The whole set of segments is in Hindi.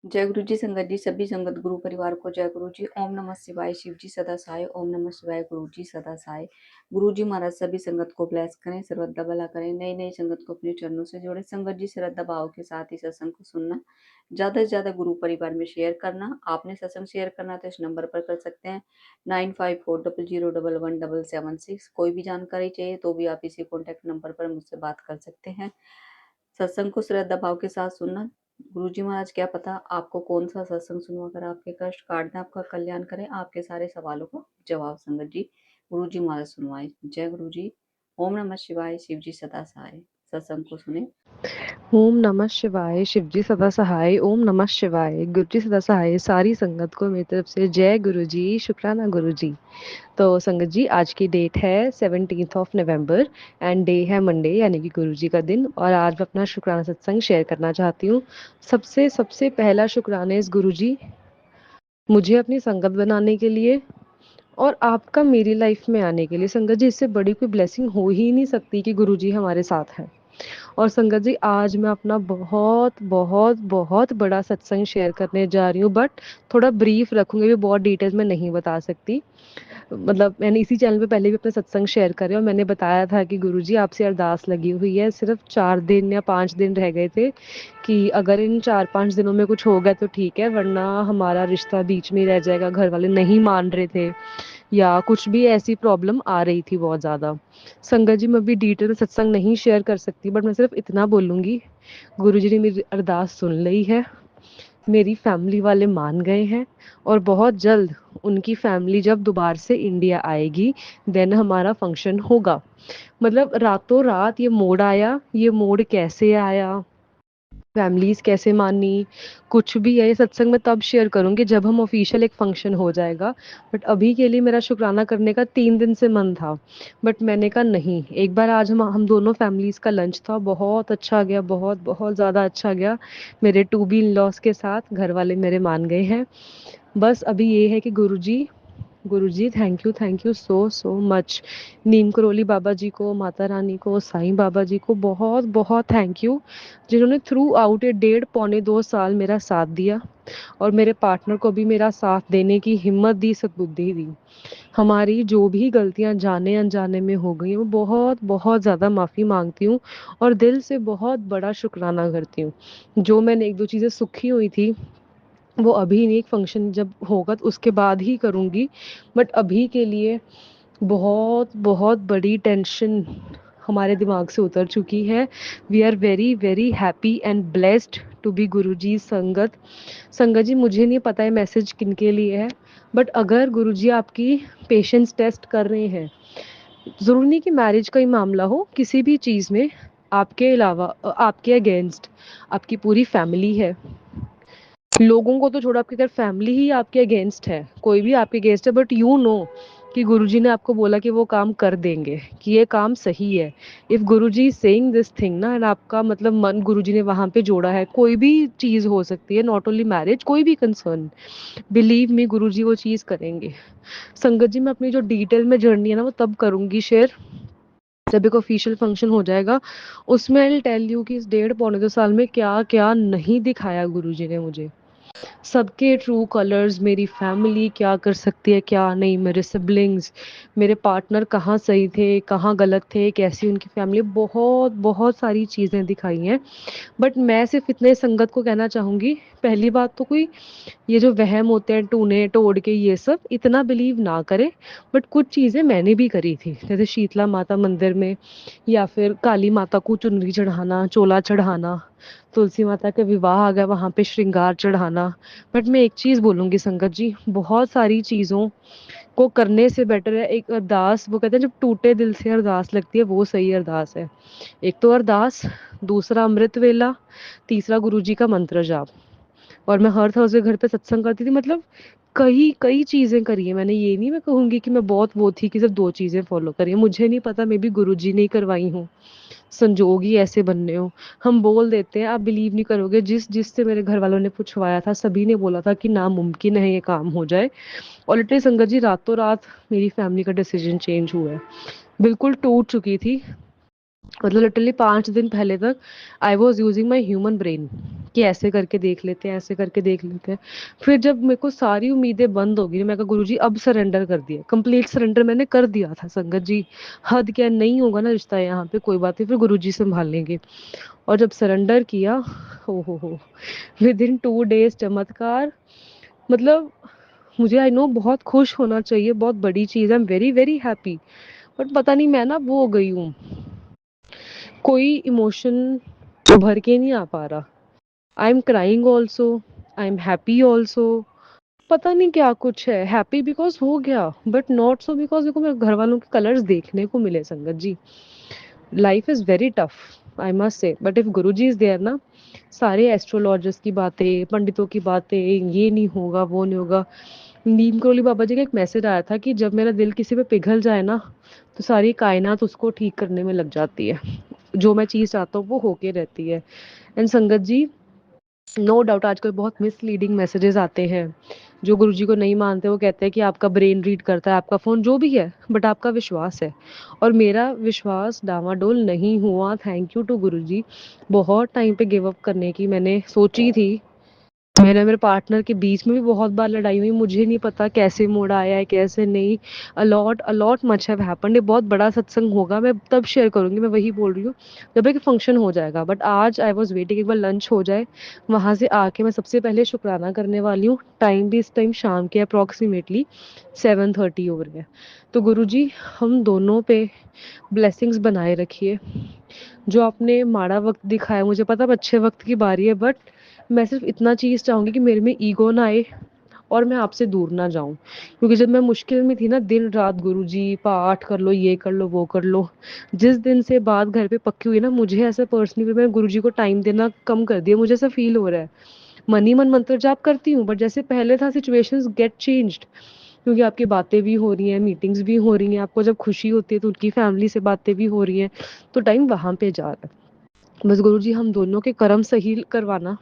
जय गुरु जी संगत जी, सभी संगत गुरु परिवार को जय गुरु जी। ओम नमः शिवाय, शिव जी सदा सहाय। ओम नमः शिवाय, गुरु जी सदा सहाय। गुरु जी महाराज सभी संगत को ब्लेस करें, सर्वदा भला करें, नई नई संगत को अपने चरणों से जोड़े। संगत जी श्रद्धा भाव के साथ ही सत्संग को सुनना, ज्यादा से ज्यादा गुरु परिवार में शेयर करना। आपने सत्संग शेयर करना तो इस नंबर पर कर सकते हैं 9540011776। कोई भी जानकारी चाहिए तो भी आप इसी कॉन्टेक्ट नंबर पर मुझसे बात कर सकते हैं। सत्संग को श्रद्धा भाव के साथ सुनना। गुरुजी महाराज क्या पता आपको कौन सा सत्संग सुनवा कर आपके कष्ट काट दें, आपका कल्याण करें, आपके सारे सवालों का जवाब संगत जी गुरुजी महाराज सुनवाए। जय गुरु जी। ओम नमः शिवाय, शिव जी सदा सहाय। सत्संग को सुने। ओम नमः शिवाय, शिव जी सदा सहाय। ओम नमः शिवाय, गुरु जी सदा सहाय। सारी संगत को मेरी तरफ से जय गुरु जी, शुक्राना गुरु जी। तो संगत जी, आज की डेट है 17th of November and day है मंडे, यानी कि गुरु जी का दिन। और आज मैं अपना शुक्राना सत्संग शेयर करना चाहती हूँ। सबसे सबसे पहला शुक्राना इस गुरु जी, मुझे अपनी संगत बनाने के लिए और आपका मेरी लाइफ में आने के लिए। संगत जी, इससे बड़ी कोई ब्लेसिंग हो ही नहीं सकती कि गुरु जी हमारे साथ हैं। और संगत जी, आज मैं अपना बहुत बहुत बहुत बड़ा सत्संग शेयर करने जा रही हूँ, बट थोड़ा ब्रीफ रखूंगी, भी बहुत डिटेल्स में नहीं बता सकती। मतलब मैंने इसी चैनल पे पहले भी अपना सत्संग शेयर करे और मैंने बताया था कि गुरुजी आपसे अरदास लगी हुई है, सिर्फ 4 दिन या 5 दिन रह गए थे कि अगर इन 4-5 दिनों में कुछ हो गया तो ठीक है, वरना हमारा रिश्ता बीच में ही रह जाएगा। घर वाले नहीं मान रहे थे या कुछ भी ऐसी प्रॉब्लम आ रही थी बहुत ज़्यादा। संगत जी, मैं अभी डिटेल में सत्संग नहीं शेयर कर सकती, बट मैं सिर्फ इतना बोलूँगी, गुरुजी ने मेरी अरदास सुन ली है, मेरी फैमिली वाले मान गए हैं और बहुत जल्द उनकी फैमिली जब दोबारा से इंडिया आएगी देन हमारा फंक्शन होगा। मतलब रातों रात ये मोड़ आया। ये मोड़ कैसे आया, फैमिलीज कैसे मानी, कुछ भी है, ये सत्संग में तब शेयर करूंगी जब हम ऑफिशियल एक फंक्शन हो जाएगा। बट अभी के लिए मेरा शुक्राना करने का 3 दिन से मन था, बट मैंने कहा नहीं, एक बार आज हम दोनों फैमिलीज का लंच था, बहुत अच्छा गया, बहुत बहुत ज़्यादा अच्छा गया। मेरे टू बी इन लॉज के साथ घर वाले मेरे मान गए हैं। बस अभी ये है कि Guruji thank you so so much. Neem Karoli Baba ji को, माता रानी को, साईं बाबा जी को बहुत बहुत थैंक यू, जिन्होंने थ्रू आउट ये 1.5 पौने 2 साल मेरा साथ दिया और मेरे पार्टनर को भी मेरा साथ देने की हिम्मत दी, सद्बुद्धि दी। हमारी जो भी गलतियां जाने अनजाने में हो गई, वो बहुत बहुत ज़्यादा माफ़ी मांगती हूँ और दिल से बहुत बड़ा शुक्राना करती हूँ। जो मैंने एक दो चीज़ें सुखी हुई थी वो अभी नहीं, एक फंक्शन जब होगा तो उसके बाद ही करूँगी। बट अभी के लिए बहुत बहुत बड़ी टेंशन हमारे दिमाग से उतर चुकी है। We are very very happy and blessed to be Guruji संगत। संगत जी, मुझे नहीं पता है मैसेज किन के लिए है, बट अगर गुरुजी आपकी पेशेंस टेस्ट कर रहे हैं, ज़रूरी नहीं कि मैरिज का ही मामला हो, किसी भी चीज़ में आपके अलावा आपके अगेंस्ट आपकी पूरी फैमिली है। लोगों को तो छोड़ो, आपकी अगर फैमिली ही आपके अगेंस्ट है, कोई भी आपके अगेंस्ट है, बट यू नो कि गुरुजी ने आपको बोला कि वो काम कर देंगे, कि ये काम सही है। If Guruji saying this thing ना, एंड आपका मतलब मन गुरुजी ने वहां पे जोड़ा है, कोई भी चीज हो सकती है, नॉट ओनली मैरिज, कोई भी कंसर्न, बिलीव मी गुरुजी वो चीज करेंगे। संगत जी, मैं अपनी जो डिटेल में जर्नी है ना वो तब करूंगी शेयर जब एक ऑफिशियल फंक्शन हो जाएगा। उसमें आई टेल यू कि इस 1.5 पौने 2 साल में क्या क्या नहीं दिखाया गुरुजी ने मुझे, सबके ट्रू कलर्स, मेरी फैमिली क्या कर सकती है क्या नहीं, मेरे सिबलिंग्स, मेरे पार्टनर कहाँ सही थे कहाँ गलत थे, कैसी उनकी फैमिली, बहुत बहुत सारी चीज़ें दिखाई हैं। बट मैं सिर्फ इतने संगत को कहना चाहूँगी, पहली बात तो कोई ये जो वहम होते हैं टूने तोड़ के ये सब इतना बिलीव ना करे। बट कुछ चीज़ें मैंने भी करी थी, जैसे शीतला माता मंदिर में, या फिर काली माता को चुनरी चढ़ाना, चोला चढ़ाना, तुलसी माता के विवाह आ गया वहाँ पे श्रृंगार चढ़ाना। बट मैं एक चीज़ बोलूँगी संगत जी, बहुत सारी चीज़ों को करने से बेटर है एक अरदास। वो कहते हैं जब टूटे दिल से अरदास लगती है, वो सही अरदास है। एक तो अरदास, दूसरा अमृत वेला, तीसरा गुरुजी का मंत्र जाप। और मैं हर थर्सडे घर पे सत्संग करती थी, मतलब कई कई चीज़ें करी है मैंने। ये नहीं मैं कहूँगी कि मैं बहुत वो थी कि सिर्फ 2 चीज़ें फॉलो करी है, मुझे नहीं पता, मे बी गुरुजी ने ही करवाई हूँ, संजोग ही ऐसे बनने हो। हम बोल देते हैं, आप बिलीव नहीं करोगे, जिस जिससे मेरे घर वालों ने पूछवाया था सभी ने बोला था कि नामुमकिन है ये काम हो जाए। और लिटरली संगत जी, रातों रात मेरी फैमिली का डिसीजन चेंज हुआ है। बिल्कुल टूट चुकी थी, मतलब लिटरली 5 दिन पहले तक I was using my human brain कि ऐसे करके देख लेते हैं, ऐसे करके देख लेते हैं। फिर जब मेरे को सारी उम्मीदें बंद हो गई, मैं कहा गुरु जी अब सरेंडर कर दिया, कंप्लीट सरेंडर मैंने कर दिया था संगत जी। हद क्या, नहीं होगा ना रिश्ता यहाँ पे, कोई बात नहीं, फिर गुरु जी संभाल लेंगे। और जब सरेंडर किया, हो विद इन 2 डेज चमत्कार। मतलब मुझे आई नो बहुत खुश होना चाहिए, बहुत बड़ी चीज़, I am very very happy. But पता नहीं मैं ना वो हो गई हूँ, कोई इमोशन उभर के नहीं आ पा रहा। I am crying also, I am happy also. पता नहीं क्या कुछ है, हैप्पी बिकॉज हो गया, बट नॉट सो बिकॉज देखो मेरे घर वालों के कलर्स देखने को मिले संगत जी। Life is very tough I must say, but if Guru ji is there ना, सारे एस्ट्रोलॉजर्स की बातें, पंडितों की बातें, ये नहीं होगा वो नहीं होगा। नीम करोली बाबा जी का एक मैसेज आया था कि जब मेरा दिल किसी पे पिघल जाए ना, तो सारी कायनात उसको ठीक करने में लग जाती है, जो मैं चीज़ चाहता हूँ वो होके रहती है। एंड संगत जी, नो डाउट आजकल बहुत मिसलीडिंग मैसेजेस आते हैं। जो गुरुजी को नहीं मानते वो कहते हैं कि आपका ब्रेन रीड करता है आपका फ़ोन, जो भी है, बट आपका विश्वास है। और मेरा विश्वास डामाडोल नहीं हुआ, थैंक यू टू गुरुजी। बहुत टाइम पे गिव अप करने की मैंने सोची थी, मेरे मेरे पार्टनर के बीच में भी बहुत बार लड़ाई हुई, मुझे नहीं पता कैसे मोड़ आया है कैसे नहीं। A lot much have happened. ये बहुत बड़ा सत्संग होगा, मैं तब शेयर करूंगी, मैं वही बोल रही हूँ जब एक फंक्शन हो जाएगा। बट आज आई वॉज वेटिंग एक बार लंच हो जाए, वहां से आके मैं सबसे पहले शुक्राना करने वाली हूँ। टाइम भी इस टाइम शाम के अप्रॉक्सीमेटली 7:30 हो रहे हैं। तो गुरु जी, हम दोनों पे ब्लेसिंग्स बनाए रखिए। जो आपने माड़ा वक्त दिखाया, मुझे पता अब अच्छे वक्त की बारी है, बट मैं सिर्फ इतना चीज़ चाहूंगी कि मेरे में ईगो ना आए और मैं आपसे दूर ना जाऊं। क्योंकि जब मैं मुश्किल में थी ना, दिन रात गुरु जी पाठ कर लो, ये कर लो, वो कर लो। जिस दिन से बात घर पे पक्की हुई ना, मुझे ऐसा पर्सनली मैं गुरु जी को टाइम देना कम कर दिया, मुझे ऐसा फील हो रहा है। मन ही मन मंत्र जाप करती हूँ, बट जैसे पहले था, सिचुएशंस गेट चेंज्ड। क्योंकि आपकी बातें भी हो रही हैं, मीटिंग्स भी हो रही हैं, आपको जब खुशी होती है तो उनकी फैमिली से बातें भी हो रही हैं, तो टाइम वहां पे जा रहा है। बस गुरु जी, हम दोनों के कर्म सही करवाना,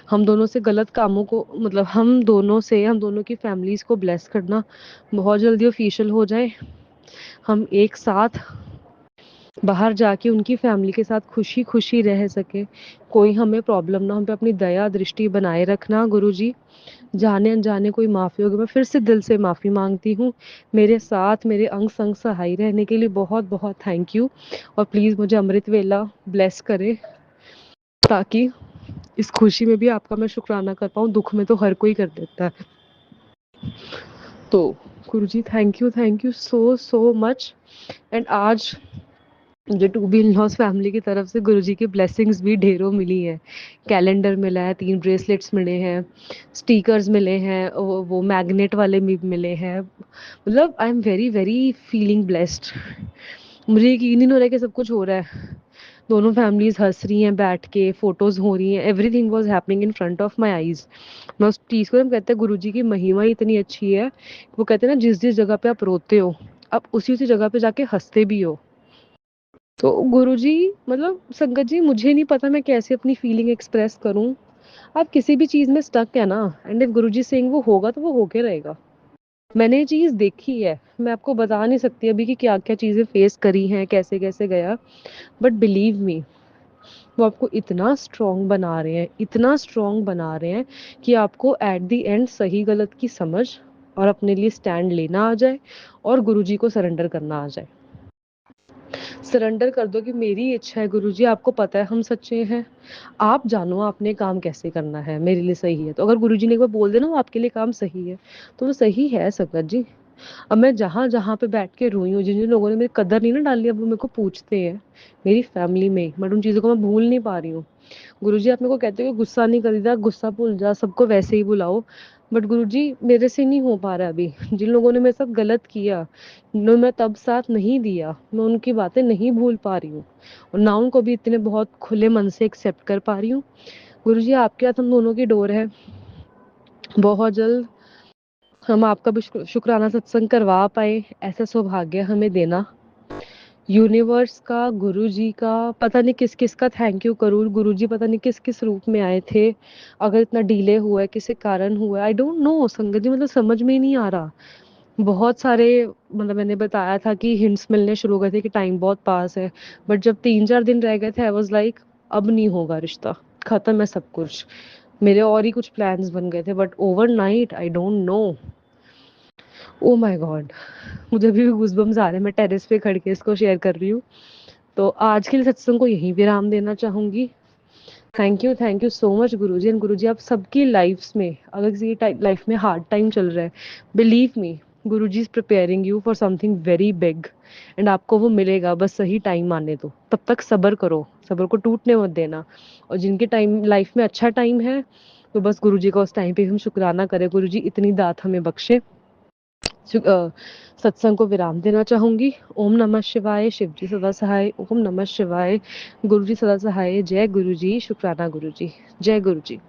हम दोनों से गलत कामों को, मतलब हम दोनों की फैमिलीज को ब्लेस करना, बहुत जल्दी ऑफिशियल हो जाए, हम एक साथ बाहर जाके उनकी फैमिली के साथ खुशी खुशी रह सके, कोई हमें प्रॉब्लम ना, हम पे अपनी दया दृष्टि बनाए रखना गुरु जी। जाने अनजाने कोई माफ़ी होगी, मैं फिर से दिल से माफ़ी मांगती हूँ। मेरे साथ मेरे अंग संग सहाय रहने के लिए बहुत बहुत थैंक यू। और प्लीज़ मुझे अमृत वेला ब्लेस करें, ताकि इस खुशी में भी आपका मैं शुक्राना कर पाऊँ, दुख में तो हर कोई कर देता है। तो Guruji, thank you so so much. And आज मुझे to be in laws family की तरफ से गुरुजी की ब्लेसिंग्स भी ढेरों मिली हैं। कैलेंडर मिला है, 3 ब्रेसलेट्स मिले हैं, स्टिकर्स मिले हैं, वो मैग्नेट वाले भी मिले हैं। मतलब आई am very very feeling blessed. मुझे यकीन ही नहीं हो रहा है कि सब कुछ हो रहा है। दोनों फैमिलीज हंस रही हैं बैठ के, फोटोज हो रही हैं, everything was happening in front of my eyes. मैं उस चीज़ को, हम कहते हैं गुरुजी की महिमा ही इतनी अच्छी है। वो कहते हैं ना, जिस जिस जगह पे आप रोते हो, आप उसी उसी जगह पे जाके हंसते भी हो। तो गुरुजी, मतलब संगत जी, मुझे नहीं पता मैं कैसे अपनी फीलिंग एक्सप्रेस करूं। आप किसी भी चीज में स्टक है ना, एंड इफ गुरुजी सेइंग वो होगा तो वो होके रहेगा। मैंने ये चीज देखी है, मैं आपको बता नहीं सकती अभी कि क्या क्या चीजें फेस करी हैं, कैसे कैसे गया, बट बिलीव मी, वो आपको इतना स्ट्रांग बना रहे हैं, इतना स्ट्रांग बना रहे हैं कि आपको एट द एंड सही गलत की समझ और अपने लिए स्टैंड लेना आ जाए और गुरुजी को सरेंडर करना आ जाए। सरेंडर कर दो कि मेरी इच्छा है गुरुजी, आपको पता है हम सच्चे हैं, आप जानो आपने काम कैसे करना है, मेरे लिए सही है। तो अगर गुरुजी ने एक बार बोल देना वो आपके लिए काम सही है, तो वो सही है संगत जी। अब मैं जहाँ जहाँ पे बैठ के रोई हूँ, जिन जिन लोगों ने मेरी कदर नहीं ना डाली, अब वो मेरे को पूछते हैं मेरी फैमिली में, बट उन चीज़ों को मैं भूल नहीं पा रही हूँ। गुरुजी आप मेरे को कहते हो कि गुस्सा नहीं करीदा, गुस्सा भूल जा, सबको वैसे ही बुलाओ। बट गुरुजी, मेरे से नहीं हो पा रहा अभी। जिन लोगों ने मेरे साथ गलत किया, न मैं तब साथ नहीं दिया, मैं उनकी बातें नहीं भूल पा रही हूँ, और ना उनको भी इतने बहुत खुले मन से एक्सेप्ट कर पा रही हूँ। गुरुजी, आपके हाथ हम दोनों की डोर है। बहुत जल्द हम आपका भी शुक्राना सत्संग करवा पाए, ऐसा सौभाग्य हमें देना। यूनिवर्स का, गुरुजी का, पता नहीं किस किस का थैंक यू करूँ। गुरुजी पता नहीं किस किस रूप में आए थे, अगर इतना डिले हुआ है किसी कारण हुआ है, आई डोंट नो संगत जी, मतलब समझ में ही नहीं आ रहा। बहुत सारे, मतलब मैंने बताया था कि हिंट्स मिलने शुरू हो गए थे कि टाइम बहुत पास है, बट जब 3-4 दिन रह गए थे आई वाज लाइक अब नहीं होगा रिश्ता, खत्म है सब कुछ। मेरे और ही कुछ प्लान्स बन गए थे, but overnight I don't know. Oh my God, मुझे अभी भी गूज़बम्स आ रहे हैं, मैं टेरेस पे खड़ के इसको शेयर कर रही हूँ। तो आज के लिए सत्संग को यहीं विराम देना चाहूंगी। Thank you so much Guruji. And Guruji आप सबकी लाइफ्स में, अगर किसी की लाइफ में हार्ड टाइम चल रहा है, believe me, Guruji is preparing you for something very big. And आपको वो मिलेगा, बस सही टाइम आने दो। तब तक सब्र करो, सब्र को टूटने मत देना। और जिनके टाइम लाइफ में अच्छा टाइम है, तो बस गुरुजी का उस टाइम पे हम शुक्राना करें, गुरुजी इतनी दात हमें बख्शे। सत्संग को विराम देना चाहूंगी। ओम नमः शिवाय, शिव जी सदा सहाय। ओम नमः शिवाय, गुरु जी सदा सहाय। जय गुरु जी, शुक्राना गुरु जी। जय गुरु जी।